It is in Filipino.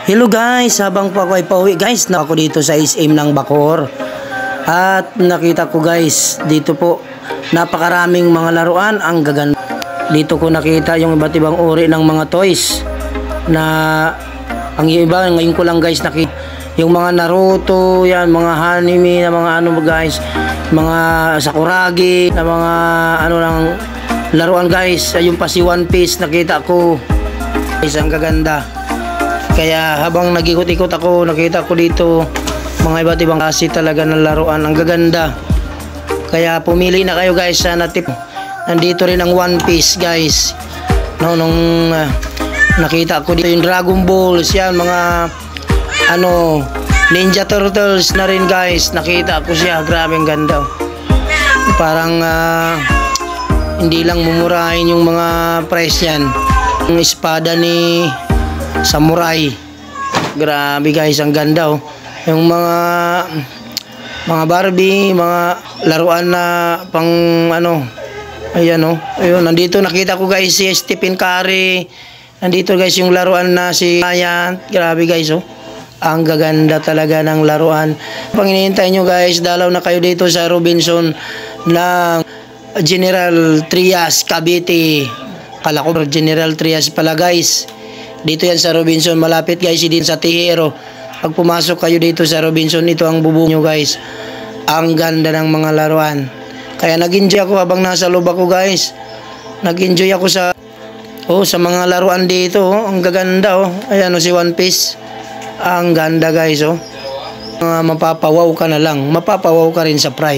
Hello guys, habang po ako ay pauwi guys, na ako dito sa SM ng Bacoor. At nakita ko guys, dito po napakaraming mga laruan, ang gaganda. Dito ko nakita yung iba't ibang uri ng mga toys na ang iba ngayon ko lang guys nakita yung mga Naruto, yan, mga anime na mga ano guys, mga Sakuragi, na mga ano lang laruan guys. Yung pa si One Piece nakita ko. Guys, ang gaganda. Kaya habang nag-ikot-ikot ako, nakita ko dito mga iba't ibang klase talaga ng laruan. Ang gaganda. Kaya pumili na kayo guys sa natip. Nandito rin ang One Piece guys. Nung nakita ko dito yung Dragon Balls, yan, mga ano, Ninja Turtles na rin guys. Nakita ko siya. Grabe ang ganda. Parang hindi lang mumurahin yung mga price yan. Yung espada ni Samurai. Grabe guys, ang ganda oh. Yung mga Barbie, mga laruan na pang ano. Ayan oh. Ayun, nandito nakita ko guys si Stephen Curry. Nandito guys yung laruan na si Ryan. Grabe guys oh. Ang gaganda talaga ng laruan. Pang hinihintay nyo guys, dalaw na kayo dito sa Robinson ng General Trias, Cavite. Kala ko General Trias pala guys. Dito yan sa Robinson, malapit guys din sa Tihero. Pag pumasok kayo dito sa Robinson, ito ang bubong nyo guys. Ang ganda ng mga laruan. Kaya nag-enjoy ako habang nasa loob ako guys. Nag-enjoy ako sa mga laruan dito oh. Ang gaganda oh. Ayan oh, si One Piece. Ang ganda guys oh. Mapapawaw ka na lang. Mapapawaw ka rin sa price.